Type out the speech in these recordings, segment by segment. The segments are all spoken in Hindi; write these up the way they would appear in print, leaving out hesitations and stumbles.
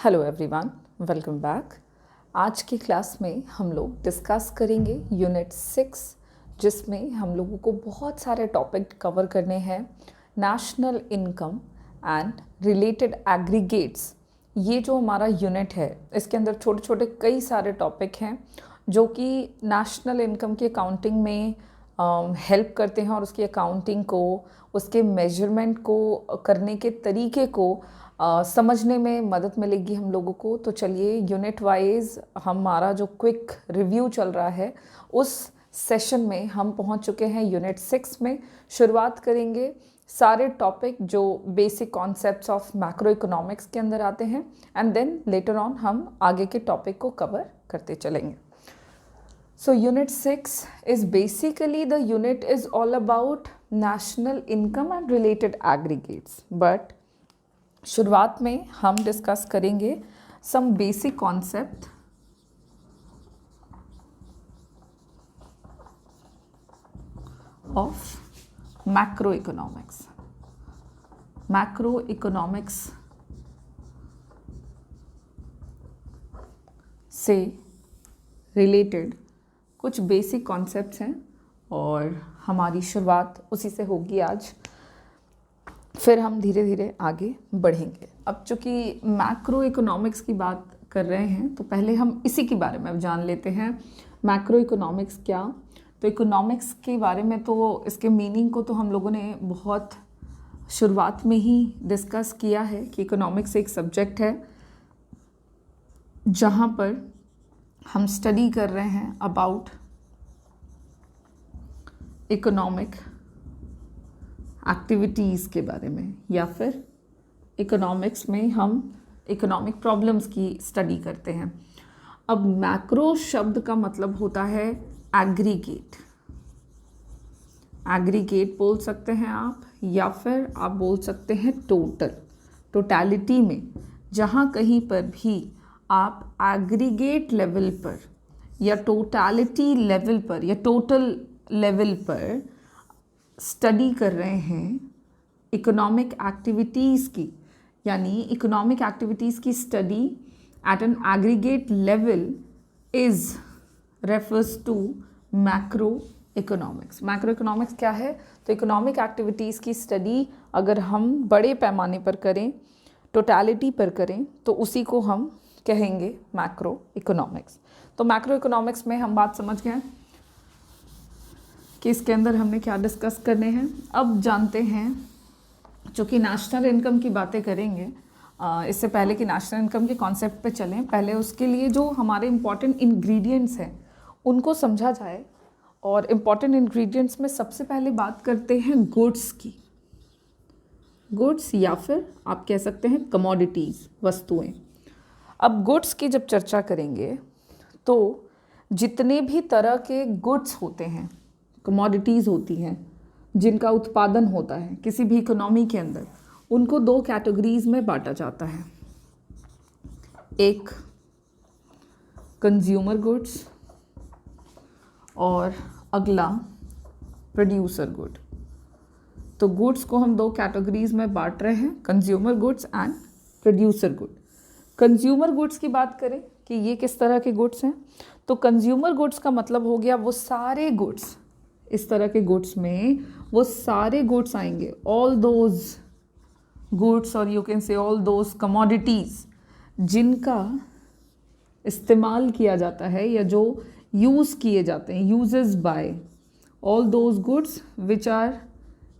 Hello everyone, welcome back. आज की क्लास में हम लोग डिस्कस करेंगे यूनिट 6, जिसमें हम लोगों को बहुत सारे टॉपिक कवर करने हैं। National income and related aggregates, ये जो हमारा यूनिट है इसके अंदर छोटे छोटे कई सारे टॉपिक हैं जो कि नेशनल इनकम की अकाउंटिंग में हेल्प करते हैं और उसकी अकाउंटिंग को, उसके मेजरमेंट को करने के तरीके को समझने में मदद मिलेगी हम लोगों को। तो चलिए यूनिट वाइज हमारा जो क्विक रिव्यू चल रहा है उस सेशन में हम पहुंच चुके हैं। यूनिट 6 में शुरुआत करेंगे सारे टॉपिक जो basic concepts of macro economics के अंदर आते हैं एंड देन लेटर ऑन हम आगे के टॉपिक को कवर करते चलेंगे। So unit 6 is basically the unit is all about national income and related aggregates. But शुरुआत में हम डिस्कस करेंगे some basic concept of macroeconomics. Macroeconomics से related कुछ बेसिक कॉन्सेप्ट्स हैं और हमारी शुरुआत उसी से होगी आज। फिर हम धीरे धीरे आगे बढ़ेंगे। अब चूँकि मैक्रो इकोनॉमिक्स की बात कर रहे हैं तो पहले हम इसी के बारे में अब जान लेते हैं। मैक्रो इकोनॉमिक्स क्या? तो इकोनॉमिक्स के बारे में तो इसके मीनिंग को तो हम लोगों ने बहुत शुरुआत में ही डिस्कस किया है कि इकोनॉमिक्स एक सब्जेक्ट है जहाँ पर हम स्टडी कर रहे हैं अबाउट इकोनॉमिक एक्टिविटीज़ के बारे में, या फिर इकोनॉमिक्स में हम इकोनॉमिक प्रॉब्लम्स की स्टडी करते हैं। अब मैक्रो शब्द का मतलब होता है एग्रीगेट। एग्रीगेट बोल सकते हैं आप, या फिर आप बोल सकते हैं टोटल। टोटलिटी में जहाँ कहीं पर भी आप एग्रीगेट लेवल पर या टोटलिटी लेवल पर या टोटल लेवल पर स्टडी कर रहे हैं इकोनॉमिक एक्टिविटीज़ की, यानी इकोनॉमिक एक्टिविटीज़ की study at an aggregate level is refers to macro economics. Macro economics क्या है? तो इकोनॉमिक एक्टिविटीज़ की स्टडी अगर हम बड़े पैमाने पर करें, टोटलिटी पर करें, तो उसी को हम कहेंगे मैक्रो इकोनॉमिक्स। तो मैक्रो इकोनॉमिक्स में हम बात समझ गए कि इसके अंदर हमने क्या डिस्कस करने हैं। अब जानते हैं, जो कि नेशनल इनकम की बातें करेंगे, इससे पहले कि नेशनल इनकम के कॉन्सेप्ट पे चलें, पहले उसके लिए जो हमारे इम्पॉर्टेंट इंग्रेडिएंट्स हैं उनको समझा जाए। और इम्पॉर्टेंट इंग्रेडिएंट्स में सबसे पहले बात करते हैं गुड्स की। गुड्स या फिर आप कह सकते हैं कमोडिटीज़, वस्तुएं। अब गुड्स की जब चर्चा करेंगे तो जितने भी तरह के गुड्स होते हैं, कमोडिटीज़ होती हैं जिनका उत्पादन होता है किसी भी इकोनॉमी के अंदर, उनको दो कैटेगरीज में बांटा जाता है। एक कंज्यूमर गुड्स और अगला प्रोड्यूसर गुड। तो गुड्स को हम दो कैटेगरीज में बांट रहे हैं, consumer goods and producer good. Consumer goods की बात करें कि ये किस तरह के गुड्स हैं, तो कंज्यूमर गुड्स का मतलब हो गया वो सारे गुड्स, इस तरह के गुड्स में वो सारे गुड्स आएंगे, ऑल दोज गुड्स और you can say all those commodities जिनका इस्तेमाल किया जाता है या जो यूज़ किए जाते हैं, uses by, all those goods which are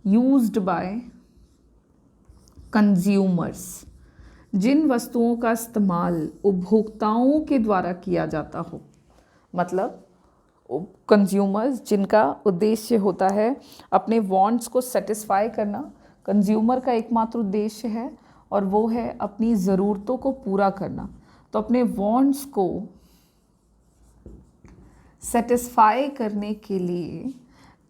used by consumers. जिन वस्तुओं का इस्तेमाल उपभोक्ताओं के द्वारा किया जाता हो, मतलब कंज्यूमर्स जिनका उद्देश्य होता है अपने वांट्स को सेटिस्फाई करना। कंज्यूमर का एकमात्र उद्देश्य है और वो है अपनी ज़रूरतों को पूरा करना। तो अपने वांट्स को सेटिस्फाई करने के लिए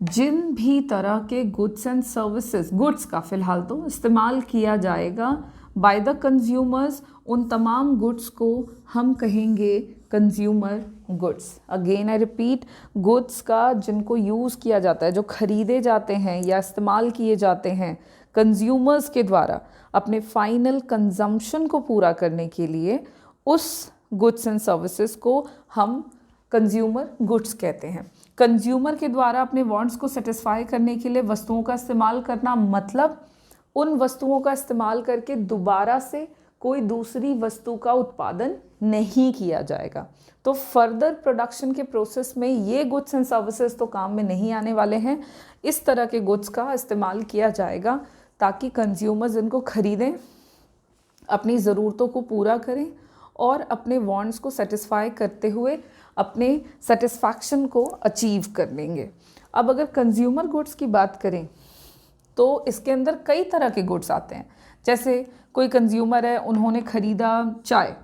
जिन भी तरह के गुड्स एंड सर्विसेज, गुड्स का फ़िलहाल तो इस्तेमाल किया जाएगा बाय द कंज्यूमर्स, उन तमाम गुड्स को हम कहेंगे consumer goods. Again I repeat, goods का जिनको यूज़ किया जाता है, जो खरीदे जाते हैं या इस्तेमाल किए जाते हैं कंज्यूमर्स के द्वारा अपने फाइनल कंजम्पशन को पूरा करने के लिए, उस गुड्स एंड सर्विसेज को हम कंज्यूमर गुड्स कहते हैं। कंज्यूमर के द्वारा अपने वांट्स को सेटिस्फाई करने के लिए वस्तुओं का इस्तेमाल करना, मतलब उन वस्तुओं का इस्तेमाल करके दोबारा से कोई दूसरी वस्तु का उत्पादन नहीं किया जाएगा। तो फर्दर प्रोडक्शन के प्रोसेस में ये गुड्स एंड सर्विसेज तो काम में नहीं आने वाले हैं। इस तरह के गुड्स का इस्तेमाल किया जाएगा ताकि कंज्यूमर्स इनको खरीदें, अपनी ज़रूरतों को पूरा करें और अपने वांट्स को सेटिस्फाई करते हुए अपने सेटिस्फैक्शन को अचीव कर लेंगे। अब अगर कंज्यूमर गुड्स की बात करें तो इसके अंदर कई तरह के गुड्स आते हैं। जैसे कोई कंज्यूमर है, उन्होंने ख़रीदा चाय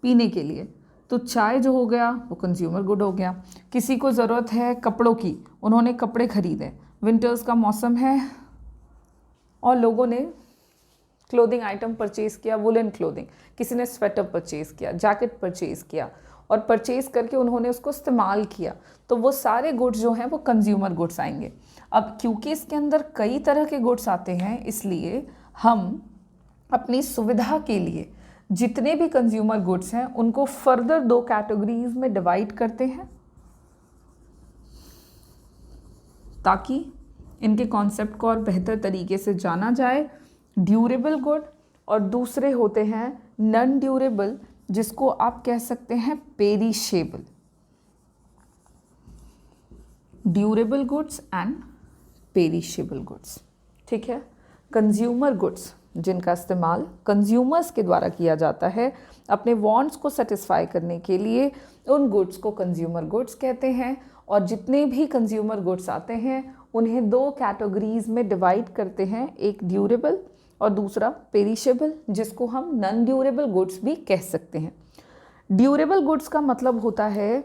पीने के लिए, तो चाय जो हो गया वो कंज्यूमर गुड हो गया। किसी को ज़रूरत है कपड़ों की, उन्होंने कपड़े ख़रीदे, विंटर्स का मौसम है और लोगों ने क्लोथिंग आइटम परचेज़ किया, वुलन क्लोथिंग, किसी ने स्वेटर परचेज़ किया, जैकेट परचेज़ किया और परचेज़ करके उन्होंने उसको इस्तेमाल किया, तो वो सारे गुड्स जो हैं वो कंज्यूमर गुड्स आएंगे। अब क्योंकि इसके अंदर कई तरह के गुड्स आते हैं, इसलिए हम अपनी सुविधा के लिए जितने भी कंज्यूमर गुड्स हैं उनको फर्दर 2 कैटेगरीज में डिवाइड करते हैं ताकि इनके कॉन्सेप्ट को और बेहतर तरीके से जाना जाए। ड्यूरेबल गुड और दूसरे होते हैं नॉन ड्यूरेबल, जिसको आप कह सकते हैं perishable. Durable goods and perishable goods, ठीक है। कंज्यूमर गुड्स जिनका इस्तेमाल कंज्यूमर्स के द्वारा किया जाता है अपने वांट्स को सेटिस्फाई करने के लिए, उन गुड्स को कंज्यूमर गुड्स कहते हैं। और जितने भी कंज्यूमर गुड्स आते हैं उन्हें 2 कैटेगरीज में डिवाइड करते हैं, एक ड्यूरेबल और दूसरा पेरिशेबल, जिसको हम नॉन ड्यूरेबल गुड्स भी कह सकते हैं। ड्यूरेबल गुड्स का मतलब होता है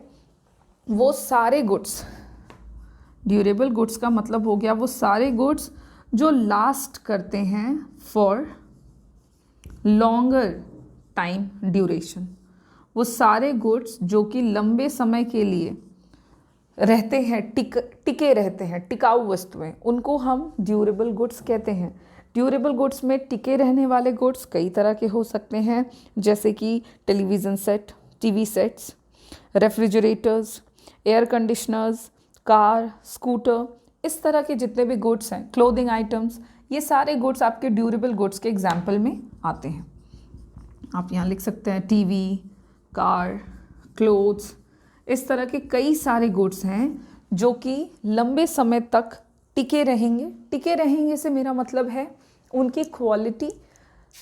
वो सारे गुड्स, ड्यूरेबल गुड्स का मतलब हो गया वो सारे गुड्स जो लास्ट करते हैं फॉर लॉन्गर टाइम ड्यूरेशन। वो सारे गुड्स जो कि लंबे समय के लिए रहते हैं, टिके रहते हैं, टिकाऊ वस्तुएं, उनको हम ड्यूरेबल गुड्स कहते हैं। ड्यूरेबल गुड्स में टिके रहने वाले गुड्स कई तरह के हो सकते हैं, जैसे कि television set, TV sets, refrigerators, air conditioners, car, scooter, इस तरह के जितने भी गुड्स हैं, क्लोथिंग आइटम्स, ये सारे गुड्स आपके ड्यूरेबल गुड्स के एग्जाम्पल में आते हैं। आप यहाँ लिख सकते हैं टीवी, कार, क्लोथ्स, इस तरह के कई सारे गुड्स हैं जो कि लंबे समय तक टिके रहेंगे। टिके रहेंगे से मेरा मतलब है उनकी क्वालिटी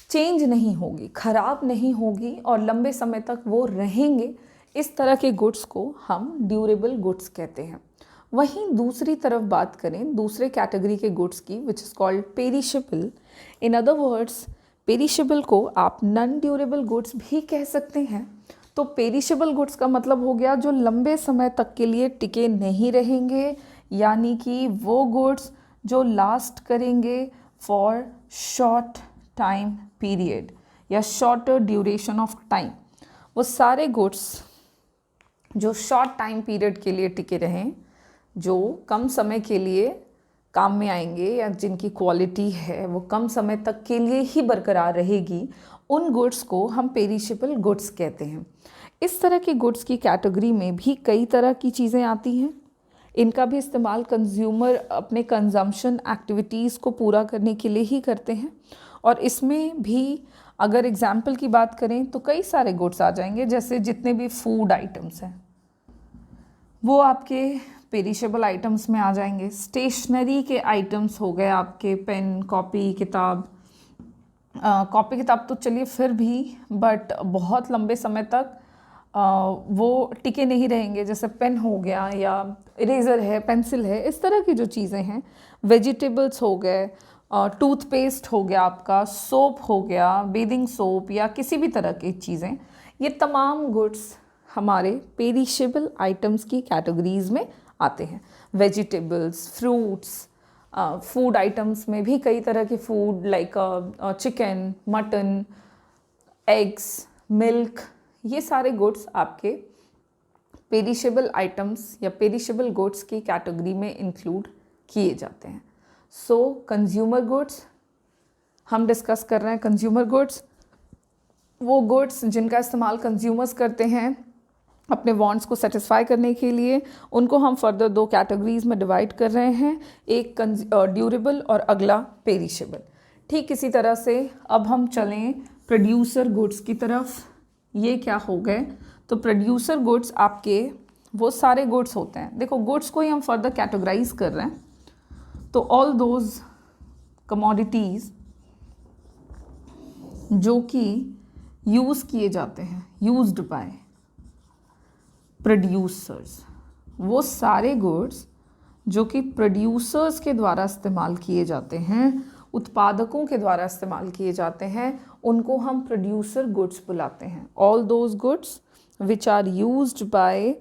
चेंज नहीं होगी, ख़राब नहीं होगी और लंबे समय तक वो रहेंगे। इस तरह के गुड्स को हम ड्यूरेबल गुड्स कहते हैं। वहीं दूसरी तरफ बात करें दूसरे कैटेगरी के गुड्स की, which is called perishable. In other words, perishable को आप नॉन ड्यूरेबल गुड्स भी कह सकते हैं। तो पेरिशेबल गुड्स का मतलब हो गया जो लंबे समय तक के लिए टिके नहीं रहेंगे, यानी कि वो गुड्स जो लास्ट करेंगे फॉर शॉर्ट टाइम पीरियड या शॉर्टर ड्यूरेशन ऑफ टाइम। वो सारे गुड्स जो शॉर्ट टाइम पीरियड के लिए टिके रहें, जो कम समय के लिए काम में आएंगे या जिनकी क्वालिटी है वो कम समय तक के लिए ही बरकरार रहेगी, उन गुड्स को हम पेरिशेबल गुड्स कहते हैं। इस तरह के गुड्स की कैटेगरी में भी कई तरह की चीज़ें आती हैं। इनका भी इस्तेमाल कंज्यूमर अपने कंजम्पशन एक्टिविटीज़ को पूरा करने के लिए ही करते हैं। और इसमें भी अगर एग्जाम्पल की बात करें तो कई सारे गुड्स आ जाएंगे, जैसे जितने भी फूड आइटम्स हैं वो आपके पेरिशेबल आइटम्स में आ जाएंगे। स्टेशनरी के आइटम्स हो गए आपके पेन, कॉपी, किताब। कॉपी किताब तो चलिए फिर भी, बट बहुत लंबे समय तक वो टिके नहीं रहेंगे, जैसे पेन हो गया या इरेज़र है, पेंसिल है, इस तरह की जो चीज़ें हैं। वेजिटेबल्स हो गए, टूथपेस्ट हो गया आपका, सोप हो गया, बेदिंग सोप या किसी भी तरह की चीज़ें, ये तमाम गुड्स हमारे पेरिशेबल आइटम्स की कैटेगरीज़ में आते हैं। वेजिटेबल्स, फ्रूट्स, फूड आइटम्स में भी कई तरह के food like chicken, mutton, eggs, milk, ये सारे गुड्स आपके पेरिशेबल आइटम्स या पेरिशेबल गुड्स की कैटेगरी में इंक्लूड किए जाते हैं। सो कंज्यूमर गुड्स हम डिस्कस कर रहे हैं। कंज्यूमर गुड्स वो गुड्स जिनका इस्तेमाल कंज्यूमर्स करते हैं अपने वांट्स को सेटिस्फाई करने के लिए, उनको हम फर्दर 2 कैटेगरीज में डिवाइड कर रहे हैं, एक ड्यूरेबल और अगला पेरिशेबल। ठीक इसी तरह से अब हम चलें प्रोड्यूसर गुड्स की तरफ। ये क्या हो गए? तो प्रोड्यूसर गुड्स आपके वो सारे गुड्स होते हैं, देखो गुड्स को ही हम फर्दर कैटेगराइज कर रहे हैं, तो ऑल दोज कमोडिटीज़ जो कि यूज़ किए जाते हैं, यूज्ड बाय प्रोड्यूसर्स, वो सारे गुड्स जो कि प्रोड्यूसर्स के द्वारा इस्तेमाल किए जाते हैं, उत्पादकों के द्वारा इस्तेमाल किए जाते हैं, उनको हम प्रोड्यूसर गुड्स बुलाते हैं। All those goods which are used by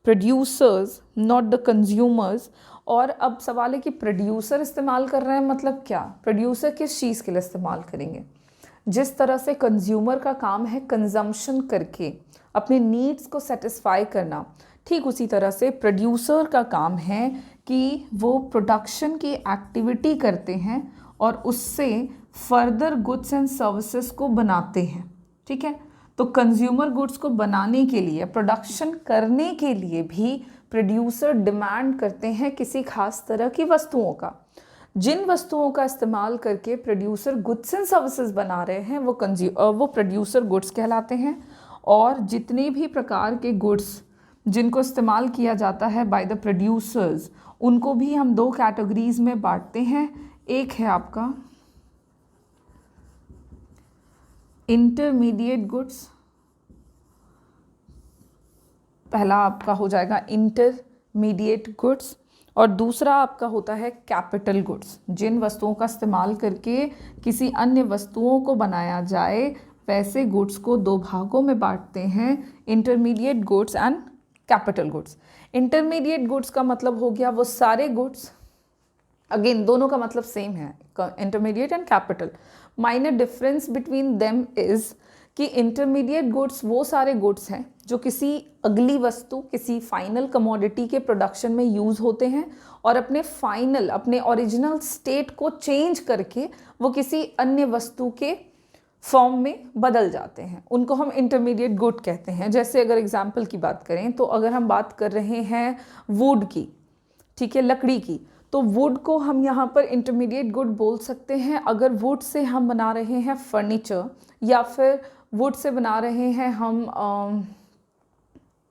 producers not the consumers. और अब सवाल है कि प्रोड्यूसर इस्तेमाल कर रहे हैं, मतलब क्या? प्रोड्यूसर किस चीज़ के लिए इस्तेमाल करेंगे? जिस तरह से कंज्यूमर का काम है कंजम्पशन करके अपने नीड्स को सेटिस्फाई करना, ठीक उसी तरह से प्रोड्यूसर का काम है कि वो प्रोडक्शन की एक्टिविटी करते हैं और उससे फर्दर गुड्स एंड सर्विसेज को बनाते हैं। ठीक है, तो कंज्यूमर गुड्स को बनाने के लिए, प्रोडक्शन करने के लिए भी प्रोड्यूसर डिमांड करते हैं किसी खास तरह की वस्तुओं का। जिन वस्तुओं का इस्तेमाल करके प्रोड्यूसर गुड्स एंड सर्विसेज बना रहे हैं वो प्रोड्यूसर गुड्स कहलाते हैं। और जितने भी प्रकार के गुड्स जिनको इस्तेमाल किया जाता है बाय द प्रोड्यूसर्स, उनको भी हम 2 कैटेगरीज में बांटते हैं। एक है आपका इंटरमीडिएट गुड्स, पहला आपका हो जाएगा इंटरमीडिएट गुड्स, और दूसरा आपका होता है कैपिटल गुड्स। जिन वस्तुओं का इस्तेमाल करके किसी अन्य वस्तुओं को बनाया जाए, वैसे गुड्स को 2 भागों में बांटते हैं, intermediate goods and capital goods. Intermediate goods का मतलब हो गया वो सारे गुड्स, अगेन दोनों का मतलब सेम है, intermediate and capital. Minor difference between them is कि इंटरमीडिएट गुड्स वो सारे गुड्स हैं जो किसी अगली वस्तु, किसी फाइनल कमोडिटी के प्रोडक्शन में यूज़ होते हैं और अपने ओरिजिनल स्टेट को चेंज करके वो किसी अन्य वस्तु के फॉर्म में बदल जाते हैं, उनको हम इंटरमीडिएट गुड कहते हैं। जैसे अगर एग्जाम्पल की बात करें तो अगर हम बात कर रहे हैं वुड की, ठीक है, लकड़ी की, तो वुड को हम यहाँ पर इंटरमीडिएट गुड बोल सकते हैं। अगर वुड से हम बना रहे हैं फर्नीचर, या फिर वुड से बना रहे हैं हम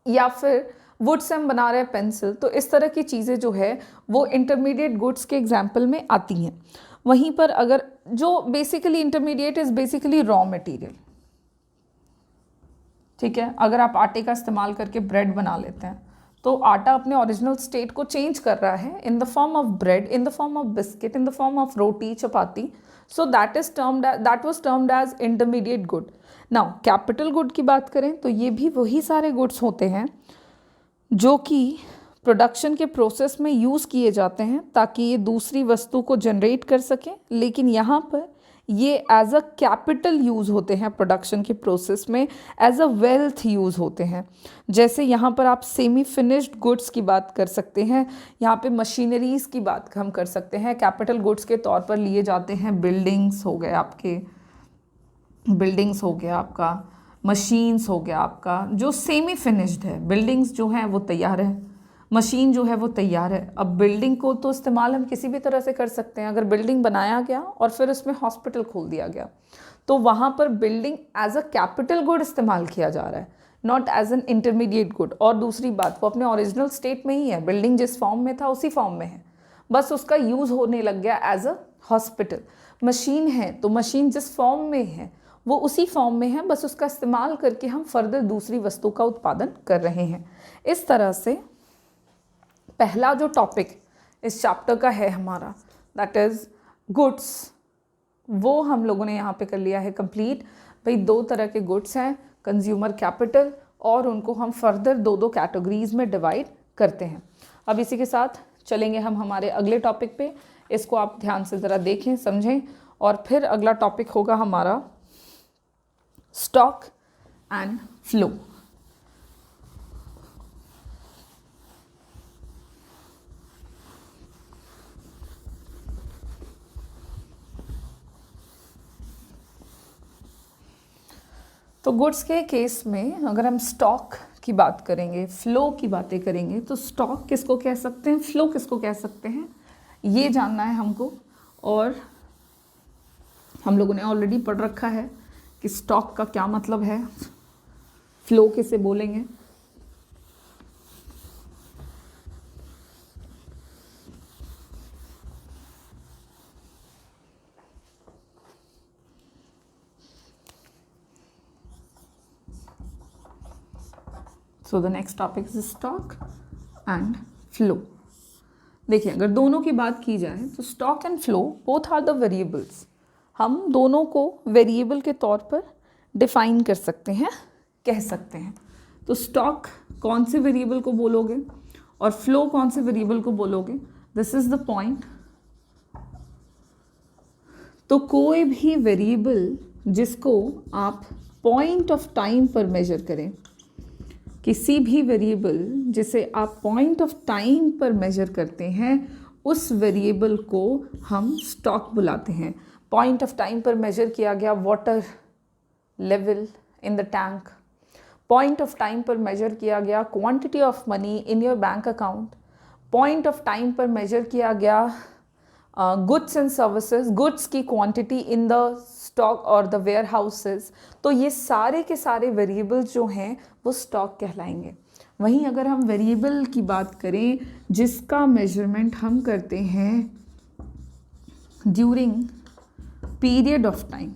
या फिर वुड से हम बना रहे हैं पेंसिल, तो इस तरह की चीज़ें जो है वो इंटरमीडिएट गुड्स के एग्जाम्पल में आती हैं। वहीं पर अगर जो basically intermediate is basically raw material, ठीक है, अगर आप आटे का इस्तेमाल करके ब्रेड बना लेते हैं तो आटा अपने ओरिजिनल स्टेट को चेंज कर रहा है in the form of bread, in the form of biscuit, in the form of roti, chapati. So that was termed as intermediate good. Now capital good की बात करें तो ये भी वही सारे गुड्स होते हैं जो कि प्रोडक्शन के प्रोसेस में यूज़ किए जाते हैं ताकि ये दूसरी वस्तु को जनरेट कर सकें, लेकिन यहाँ पर ये एज अ कैपिटल यूज़ होते हैं प्रोडक्शन के प्रोसेस में, एज अ वेल्थ यूज़ होते हैं। जैसे यहाँ पर आप सेमी फिनिश्ड गुड्स की बात कर सकते हैं, यहाँ पे मशीनरीज़ की बात हम कर सकते हैं। कैपिटल गुड्स के तौर पर लिए जाते हैं बिल्डिंग्स हो गया आपका, मशीन्स हो गया आपका, जो सेमी फिनिश्ड है। बिल्डिंग्स जो हैं वो तैयार है, मशीन जो है वो तैयार है। अब बिल्डिंग को तो इस्तेमाल हम किसी भी तरह से कर सकते हैं। अगर बिल्डिंग बनाया गया और फिर उसमें हॉस्पिटल खोल दिया गया तो वहाँ पर building as a capital good इस्तेमाल किया जा रहा है, not as an intermediate good. और दूसरी बात, वो अपने ओरिजिनल स्टेट में ही है, बिल्डिंग जिस फॉर्म में था उसी फॉर्म में है, बस उसका यूज़ होने लग गया एज अ हॉस्पिटल। मशीन है तो मशीन जिस फॉर्म में है वो उसी फॉर्म में है, बस उसका इस्तेमाल करके हम फर्दर दूसरी वस्तु का उत्पादन कर रहे हैं। इस तरह से पहला जो टॉपिक इस चैप्टर का है हमारा, दैट इज़ गुड्स, वो हम लोगों ने यहाँ पे कर लिया है कंप्लीट। भाई 2 तरह के गुड्स हैं, कंज्यूमर कैपिटल, और उनको हम फर्दर 2 कैटेगरीज में डिवाइड करते हैं। अब इसी के साथ चलेंगे हम हमारे अगले टॉपिक पे। इसको आप ध्यान से ज़रा देखें, समझें, और फिर अगला टॉपिक होगा हमारा स्टॉक एंड फ्लो। तो गुड्स के केस में अगर हम स्टॉक की बात करेंगे, फ्लो की बातें करेंगे, तो स्टॉक किसको कह सकते हैं, फ्लो किसको कह सकते हैं, ये जानना है हमको। और हम लोगों ने ऑलरेडी पढ़ रखा है कि स्टॉक का क्या मतलब है, फ्लो किसे बोलेंगे। So the next topic is stock and flow. देखिए, अगर दोनों की बात की जाए तो stock and flow both are the variables. हम दोनों को वेरिएबल के तौर पर डिफाइन कर सकते हैं, कह सकते हैं। तो स्टॉक कौन से वेरिएबल को बोलोगे और फ्लो कौन से वेरिएबल को बोलोगे, दिस इज द पॉइंट। तो कोई भी वेरिएबल जिसको आप पॉइंट ऑफ टाइम पर मेजर करें, किसी भी वेरिएबल जिसे आप पॉइंट ऑफ टाइम पर मेजर करते हैं, उस वेरिएबल को हम स्टॉक बुलाते हैं। पॉइंट ऑफ टाइम पर मेजर किया गया water level in the tank, point of time पर मेजर किया गया quantity of money in your bank account, point of time पर मेजर किया गया गुड्स एंड सर्विसेज, गुड्स की क्वांटिटी इन द स्टॉक और द वेयर हाउसेज। तो ये सारे के सारे वेरिएबल्स जो हैं वो स्टॉक कहलाएंगे। वहीं अगर हम वेरिएबल की बात करें जिसका मेजरमेंट हम करते हैं ड्यूरिंग पीरियड ऑफ टाइम,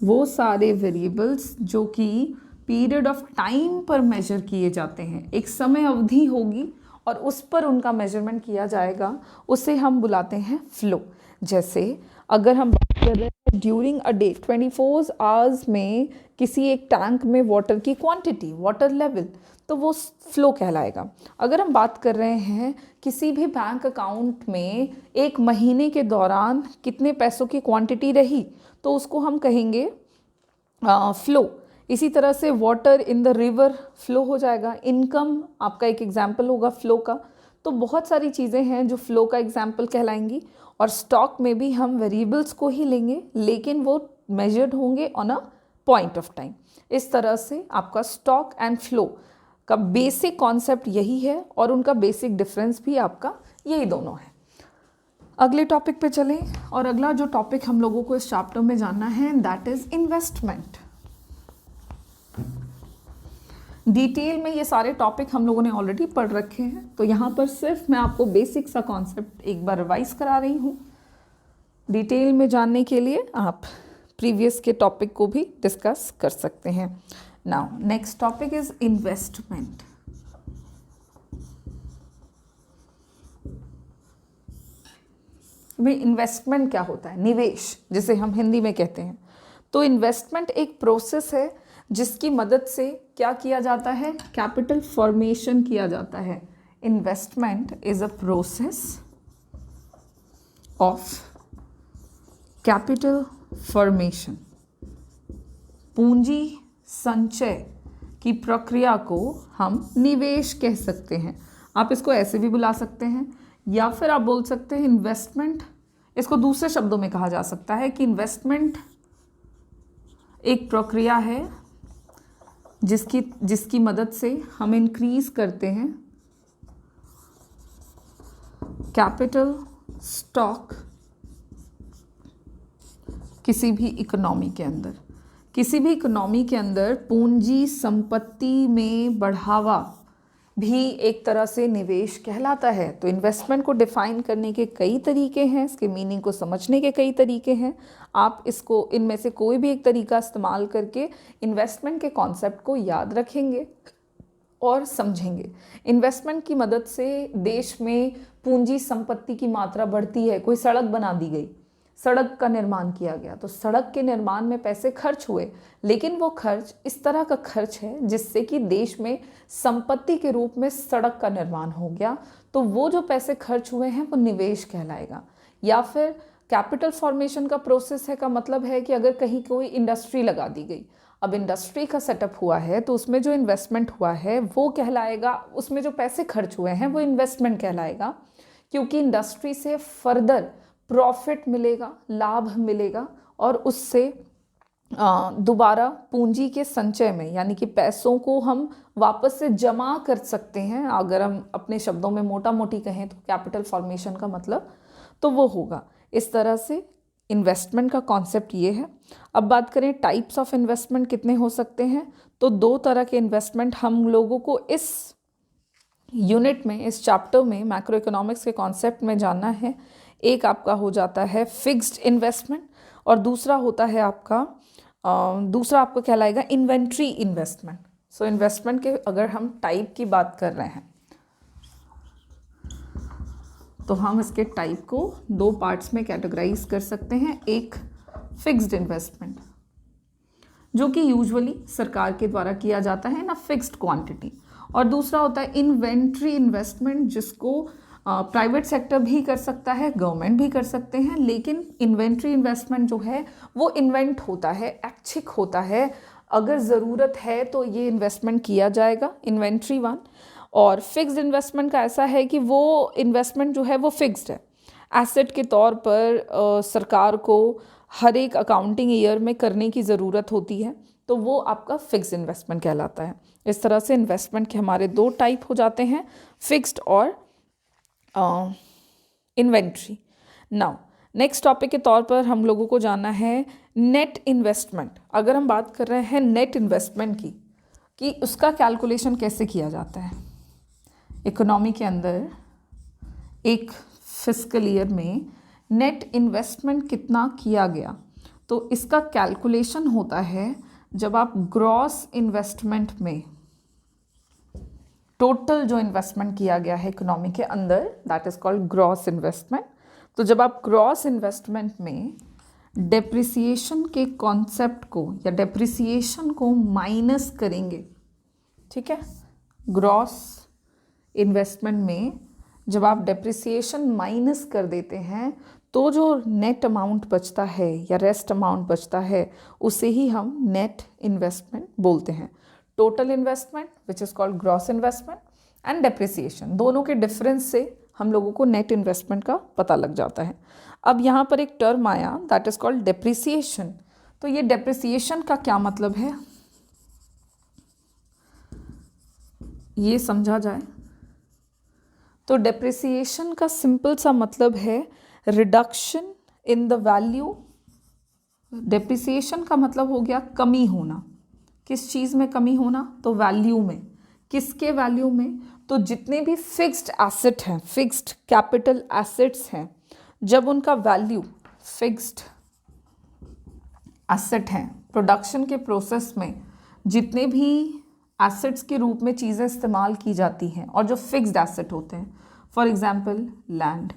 वो सारे वेरिएबल्स जो कि पीरियड ऑफ टाइम पर मेजर किए जाते हैं, एक समय अवधि होगी और उस पर उनका मेजरमेंट किया जाएगा, उसे हम बुलाते हैं फ्लो। जैसे अगर हम बात कर रहे हैं ड्यूरिंग अ डे 24 आवर्स में किसी एक टैंक में वाटर की क्वांटिटी, वाटर लेवल, तो वो फ्लो कहलाएगा। अगर हम बात कर रहे हैं किसी भी बैंक अकाउंट में एक महीने के दौरान कितने पैसों की क्वांटिटी रही, तो उसको हम कहेंगे फ्लो। इसी तरह से water in the river flow हो जाएगा। इनकम आपका एक एग्जाम्पल होगा फ्लो का। तो बहुत सारी चीज़ें हैं जो फ्लो का एग्जाम्पल कहलाएंगी। और स्टॉक में भी हम वेरिएबल्स को ही लेंगे, लेकिन वो मेजर्ड होंगे on a point of time. इस तरह से आपका स्टॉक एंड फ्लो का बेसिक कॉन्सेप्ट यही है और उनका बेसिक डिफरेंस भी आपका यही दोनों है। अगले टॉपिक पे चलें, और अगला जो टॉपिक हम लोगों को इस चैप्टर में जानना है दैट इज इन्वेस्टमेंट। डिटेल में ये सारे टॉपिक हम लोगों ने ऑलरेडी पढ़ रखे हैं, तो यहाँ पर सिर्फ मैं आपको बेसिक सा कॉन्सेप्ट एक बार रिवाइज करा रही हूँ। डिटेल में जानने के लिए आप प्रीवियस के टॉपिक को भी डिस्कस कर सकते हैं। Now next topic is investment. भाई इन्वेस्टमेंट क्या होता है, निवेश जिसे हम हिंदी में कहते हैं। तो इन्वेस्टमेंट एक प्रोसेस है जिसकी मदद से क्या किया जाता है, कैपिटल फॉर्मेशन किया जाता है। Investment is a process of capital formation. पूंजी संचय की प्रक्रिया को हम निवेश कह सकते हैं। आप इसको ऐसे भी बुला सकते हैं, या फिर आप बोल सकते हैं इन्वेस्टमेंट, इसको दूसरे शब्दों में कहा जा सकता है कि इन्वेस्टमेंट एक प्रक्रिया है जिसकी मदद से हम इंक्रीज करते हैं कैपिटल स्टॉक किसी भी इकोनॉमी के अंदर। किसी भी इकोनॉमी के अंदर पूंजी संपत्ति में बढ़ावा भी एक तरह से निवेश कहलाता है। तो इन्वेस्टमेंट को डिफाइन करने के कई तरीके हैं, इसके मीनिंग को समझने के कई तरीके हैं। आप इसको इनमें से कोई भी एक तरीका इस्तेमाल करके इन्वेस्टमेंट के कॉन्सेप्ट को याद रखेंगे और समझेंगे। इन्वेस्टमेंट की मदद से देश में पूंजी संपत्ति की मात्रा बढ़ती है। कोई सड़क बना दी गई, सड़क का निर्माण किया गया, तो सड़क के निर्माण में पैसे खर्च हुए, लेकिन वो खर्च इस तरह का खर्च है जिससे कि देश में संपत्ति के रूप में सड़क का निर्माण हो गया। तो वो जो पैसे खर्च हुए हैं वो निवेश कहलाएगा। या फिर कैपिटल फॉर्मेशन का प्रोसेस है का मतलब है कि अगर कहीं कोई इंडस्ट्री लगा दी गई, अब इंडस्ट्री का सेटअप हुआ है तो उसमें जो इन्वेस्टमेंट हुआ है वो कहलाएगा, उसमें जो पैसे खर्च हुए हैं वो इन्वेस्टमेंट कहलाएगा, क्योंकि इंडस्ट्री से फर्दर प्रॉफिट मिलेगा, लाभ मिलेगा और उससे दोबारा पूंजी के संचय में, यानी कि पैसों को हम वापस से जमा कर सकते हैं। अगर हम अपने शब्दों में मोटा मोटी कहें तो कैपिटल फॉर्मेशन का मतलब तो वो होगा। इस तरह से इन्वेस्टमेंट का कॉन्सेप्ट ये है। अब बात करें टाइप्स ऑफ इन्वेस्टमेंट कितने हो सकते हैं, तो 2 तरह के इन्वेस्टमेंट हम लोगों को इस यूनिट में, इस चैप्टर में मैक्रो इकोनॉमिक्स के कॉन्सेप्ट में जानना है। एक आपका हो जाता है फिक्स्ड इन्वेस्टमेंट और दूसरा आपका कहलाएगा इन्वेंट्री इन्वेस्टमेंट। सो इन्वेस्टमेंट के अगर हम टाइप की बात कर रहे हैं तो हम इसके टाइप को 2 पार्ट्स में कैटेगराइज कर सकते हैं। एक फिक्स्ड इन्वेस्टमेंट जो कि यूजुअली सरकार के द्वारा किया जाता है ना फिक्स्ड क्वांटिटी, और दूसरा होता है इन्वेंट्री इन्वेस्टमेंट जिसको प्राइवेट सेक्टर भी कर सकता है, गवर्नमेंट भी कर सकते हैं, लेकिन इन्वेंट्री इन्वेस्टमेंट जो है वो इन्वेंट होता है, ऐच्छिक होता है। अगर ज़रूरत है तो ये इन्वेस्टमेंट किया जाएगा, इन्वेंट्री वन। और फिक्स्ड इन्वेस्टमेंट का ऐसा है कि वो इन्वेस्टमेंट जो है वो फिक्स्ड है, एसेट के तौर पर सरकार को हर एक अकाउंटिंग ईयर में करने की ज़रूरत होती है, तो वो आपका फिक्स्ड इन्वेस्टमेंट कहलाता है। इस तरह से इन्वेस्टमेंट के हमारे 2 टाइप हो जाते हैं, फिक्स्ड और इन्वेंट्री। नाउ नेक्स्ट टॉपिक के तौर पर हम लोगों को जानना है नेट इन्वेस्टमेंट। अगर हम बात कर रहे हैं नेट इन्वेस्टमेंट की कि उसका कैलकुलेशन कैसे किया जाता है। इकोनॉमी के अंदर एक फिस्कल ईयर में नेट इन्वेस्टमेंट कितना किया गया, तो इसका कैलकुलेशन होता है जब आप ग्रॉस इन्वेस्टमेंट में टोटल जो इन्वेस्टमेंट किया गया है इकोनॉमी के अंदर, that is called gross investment. तो जब आप ग्रॉस इन्वेस्टमेंट में डेप्रिसिएशन के कॉन्सेप्ट को या डेप्रिसिएशन को माइनस करेंगे, ठीक है, ग्रॉस इन्वेस्टमेंट में जब आप डेप्रिसिएशन माइनस कर देते हैं तो जो नेट अमाउंट बचता है या रेस्ट अमाउंट बचता है उसे ही हम नेट इन्वेस्टमेंट बोलते हैं। Total investment which is called gross investment and depreciation, दोनों के डिफरेंस से हम लोगों को नेट इन्वेस्टमेंट का पता लग जाता है। अब यहाँ पर एक टर्म आया दैट इज़ कॉल्ड डेप्रिसिएशन। तो ये डेप्रिसिएशन का क्या मतलब है ये समझा जाए तो डेप्रिसिएशन का सिंपल सा मतलब है reduction in the value. Depreciation का मतलब हो गया कमी होना। किस चीज़ में कमी होना, तो वैल्यू में। किसके वैल्यू में, तो जितने भी फिक्स्ड एसेट हैं, फिक्स्ड कैपिटल एसेट्स हैं, जब उनका वैल्यू, फिक्स्ड एसेट हैं, प्रोडक्शन के प्रोसेस में जितने भी एसेट्स के रूप में चीज़ें इस्तेमाल की जाती हैं और जो फिक्स्ड एसेट होते हैं, फॉर एग्जांपल लैंड,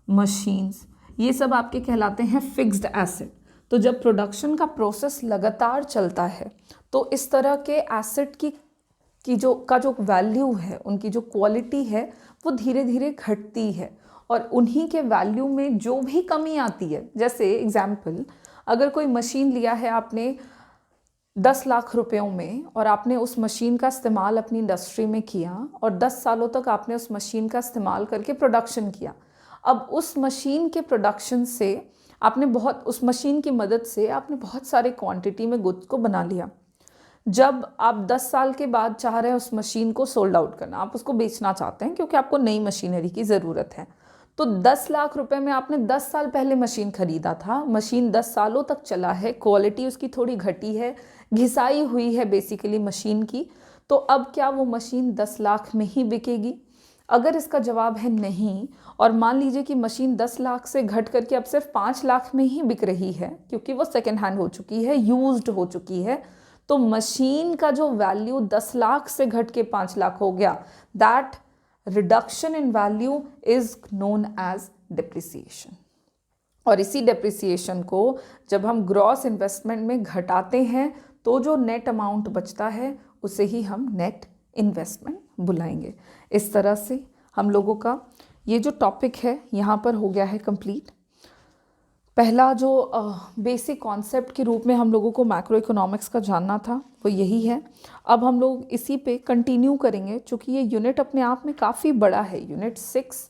मशीन्स, ये सब आपके कहलाते हैं फिक्स्ड एसेट। तो जब प्रोडक्शन का प्रोसेस लगातार चलता है तो इस तरह के एसेट की जो वैल्यू है, उनकी जो क्वालिटी है वो धीरे धीरे घटती है और उन्हीं के वैल्यू में जो भी कमी आती है, जैसे एग्जांपल अगर कोई मशीन लिया है आपने 10 लाख रुपयों में और आपने उस मशीन का इस्तेमाल अपनी इंडस्ट्री में किया और 10 सालों तक आपने उस मशीन का इस्तेमाल करके प्रोडक्शन किया। अब उस मशीन के प्रोडक्शन से उस मशीन की मदद से आपने बहुत सारे क्वांटिटी में गुड्स को बना लिया। जब आप 10 साल के बाद चाह रहे हैं उस मशीन को सोल्ड आउट करना, आप उसको बेचना चाहते हैं क्योंकि आपको नई मशीनरी की ज़रूरत है, तो 10 लाख रुपए में आपने 10 साल पहले मशीन खरीदा था, मशीन 10 सालों तक चला है, क्वालिटी उसकी थोड़ी घटी है, घिसाई हुई है बेसिकली मशीन की, तो अब क्या वो मशीन 10 लाख में ही बिकेगी? अगर इसका जवाब है नहीं, और मान लीजिए कि मशीन 10 लाख से घट करके अब सिर्फ 5 लाख में ही बिक रही है क्योंकि वो सेकेंड हैंड हो चुकी है, यूज्ड हो चुकी है, तो मशीन का जो वैल्यू 10 लाख से घट के 5 लाख हो गया, that reduction in value is known as depreciation. और इसी डेप्रिसिएशन को जब हम ग्रॉस इन्वेस्टमेंट में घटाते हैं तो जो नेट अमाउंट बचता है उसे ही हम नेट इन्वेस्टमेंट बुलाएंगे। इस तरह से हम लोगों का ये जो टॉपिक है यहाँ पर हो गया है कंप्लीट। पहला जो बेसिक कॉन्सेप्ट के रूप में हम लोगों को मैक्रो इकोनॉमिक्स का जानना था वो यही है। अब हम लोग इसी पे कंटिन्यू करेंगे चूँकि ये यूनिट अपने आप में काफ़ी बड़ा है। यूनिट 6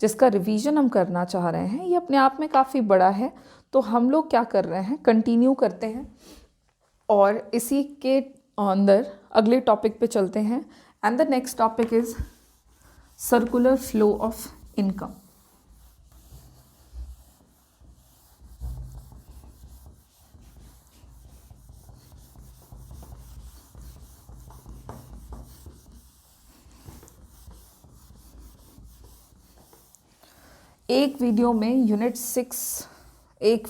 जिसका रिवीजन हम करना चाह रहे हैं ये अपने आप में काफ़ी बड़ा है, तो तो हम लोग क्या कर रहे हैं, कंटिन्यू करते हैं और इसी के अंदर अगले टॉपिक पे चलते हैं। And the next topic is circular flow of income. एक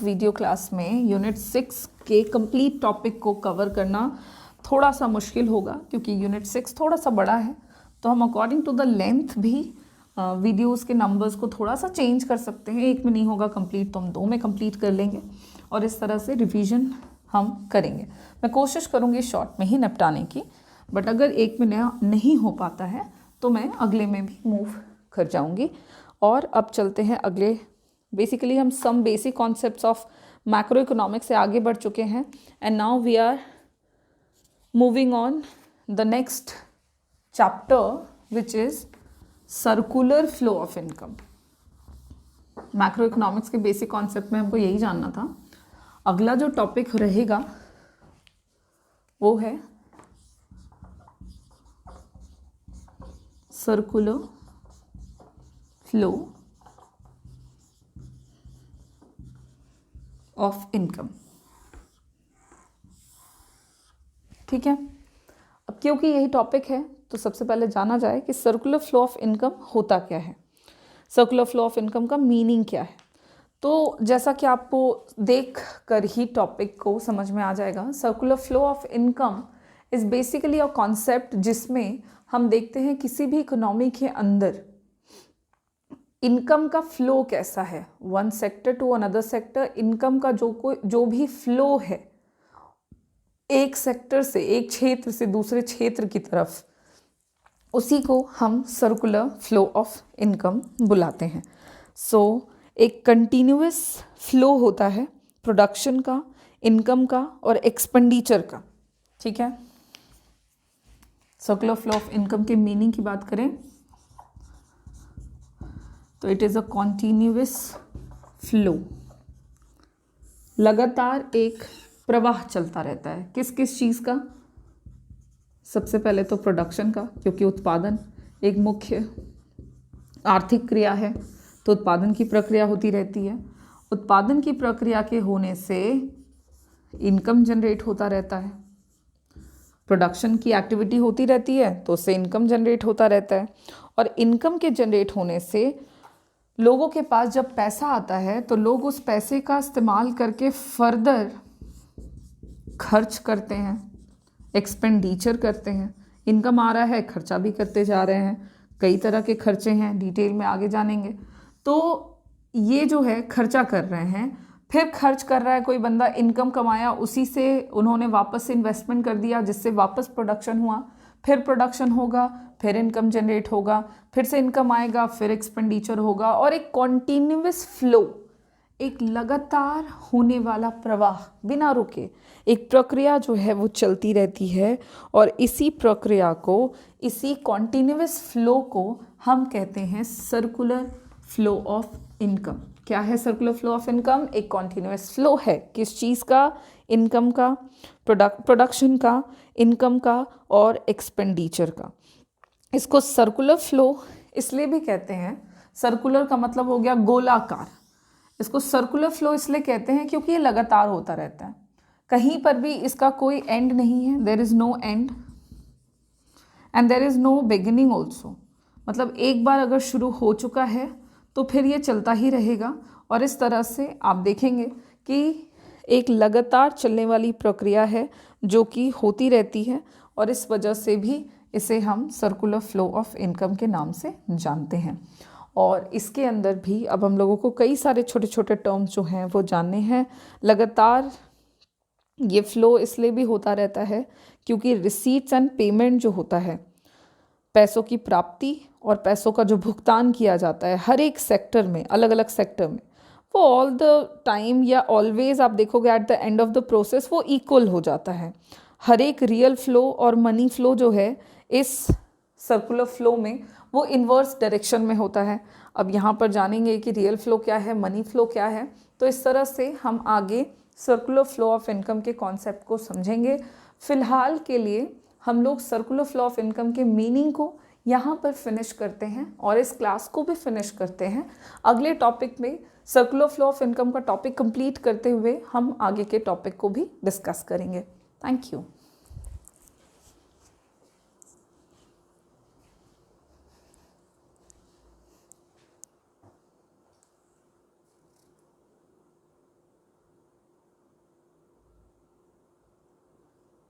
वीडियो क्लास में यूनिट 6 के कंप्लीट टॉपिक को कवर करना थोड़ा सा मुश्किल होगा, क्योंकि यूनिट 6 थोड़ा सा बड़ा है। तो हम अकॉर्डिंग टू द लेंथ भी वीडियोस के नंबर्स को थोड़ा सा चेंज कर सकते हैं। एक में नहीं होगा कंप्लीट तो हम 2 में कंप्लीट कर लेंगे और इस तरह से रिवीजन हम करेंगे। मैं कोशिश करूँगी शॉर्ट में ही निपटाने की, बट अगर एक में नहीं हो पाता है तो मैं अगले में भी मूव कर जाऊँगी। और अब चलते हैं अगले। बेसिकली हम some basic concepts of macro economics से आगे बढ़ चुके हैं and now we are moving on the next chapter which is circular flow of income. Macro economics के बेसिक कॉन्सेप्ट में हमको यही जानना था। अगला जो टॉपिक रहेगा वो है सर्कुलर फ्लो ऑफ इनकम। ठीक है, अब क्योंकि यही टॉपिक है तो सबसे पहले जाना जाए कि सर्कुलर फ्लो ऑफ इनकम होता क्या है, सर्कुलर फ्लो ऑफ इनकम का मीनिंग क्या है। तो जैसा कि आपको देख कर ही टॉपिक को समझ में आ जाएगा, circular flow of income is basically a concept जिसमें हम देखते हैं किसी भी इकोनॉमी के अंदर इनकम का फ्लो कैसा है, one sector to another sector. Income का जो भी फ्लो है एक सेक्टर से, एक क्षेत्र से दूसरे क्षेत्र की तरफ, उसी को हम सर्कुलर फ्लो ऑफ इनकम बुलाते हैं। सो एक कंटिन्यूअस फ्लो होता है प्रोडक्शन का, इनकम का और एक्सपेंडिचर का। ठीक है, सर्कुलर फ्लो ऑफ इनकम के मीनिंग की बात करें तो it is a continuous flow, लगातार एक प्रवाह चलता रहता है। किस किस चीज़ का? सबसे पहले तो प्रोडक्शन का, क्योंकि उत्पादन एक मुख्य आर्थिक क्रिया है, तो उत्पादन की प्रक्रिया होती रहती है। उत्पादन की प्रक्रिया के होने से इनकम जनरेट होता रहता है। प्रोडक्शन की एक्टिविटी होती रहती है तो उससे इनकम जनरेट होता रहता है, और इनकम के जनरेट होने से लोगों के पास जब पैसा आता है तो लोग उस पैसे का इस्तेमाल करके फर्दर खर्च करते हैं, एक्सपेंडिचर करते हैं। इनकम आ रहा है, खर्चा भी करते जा रहे हैं। कई तरह के खर्चे हैं, डिटेल में आगे जानेंगे। तो ये जो है खर्चा कर रहे हैं, फिर खर्च कर रहा है कोई बंदा, इनकम कमाया, उसी से उन्होंने वापस से इन्वेस्टमेंट कर दिया जिससे वापस प्रोडक्शन हुआ, फिर प्रोडक्शन होगा, फिर इनकम जनरेट होगा, फिर से इनकम आएगा, फिर एक्सपेंडिचर होगा, और एक कॉन्टिन्यूअस फ्लो, एक लगातार होने वाला प्रवाह, बिना रुके एक प्रक्रिया जो है वो चलती रहती है। और इसी प्रक्रिया को, इसी कॉन्टिन्यूअस फ्लो को हम कहते हैं सर्कुलर फ्लो ऑफ इनकम। क्या है सर्कुलर फ्लो ऑफ इनकम? एक कॉन्टिन्यूअस फ्लो है। किस चीज़ का? इनकम का, प्रोडक्शन का, इनकम का और एक्सपेंडिचर का। इसको सर्कुलर फ्लो इसलिए भी कहते हैं, सर्कुलर का मतलब हो गया गोलाकार। इसको सर्कुलर फ्लो इसलिए कहते हैं क्योंकि ये लगातार होता रहता है, कहीं पर भी इसका कोई एंड नहीं है। There is no end and there is no beginning also. मतलब एक बार अगर शुरू हो चुका है तो फिर ये चलता ही रहेगा। और इस तरह से आप देखेंगे कि एक लगातार चलने वाली प्रक्रिया है जो कि होती रहती है, और इस वजह से भी इसे हम सर्कुलर फ्लो ऑफ इनकम के नाम से जानते हैं। और इसके अंदर भी अब हम लोगों को कई सारे छोटे छोटे टर्म्स जो हैं वो जानने हैं। लगातार ये फ्लो इसलिए भी होता रहता है क्योंकि रिसीट्स एंड पेमेंट जो होता है, पैसों की प्राप्ति और पैसों का जो भुगतान किया जाता है हर एक सेक्टर में, अलग अलग सेक्टर में, वो ऑल द टाइम या ऑलवेज आप देखोगे at the end of the process वो इक्वल हो जाता है। हर एक रियल फ्लो और मनी फ्लो जो है इस सर्कुलर फ्लो में वो इन्वर्स डायरेक्शन में होता है। अब यहाँ पर जानेंगे कि रियल फ्लो क्या है, मनी फ्लो क्या है। तो इस तरह से हम आगे सर्कुलर फ्लो ऑफ इनकम के कॉन्सेप्ट को समझेंगे। फ़िलहाल के लिए हम लोग सर्कुलर फ्लो ऑफ इनकम के मीनिंग को यहाँ पर फिनिश करते हैं और इस क्लास को भी फिनिश करते हैं। अगले टॉपिक में सर्कुलर फ्लो ऑफ इनकम का टॉपिक कंप्लीट करते हुए हम आगे के टॉपिक को भी डिस्कस करेंगे। Thank you.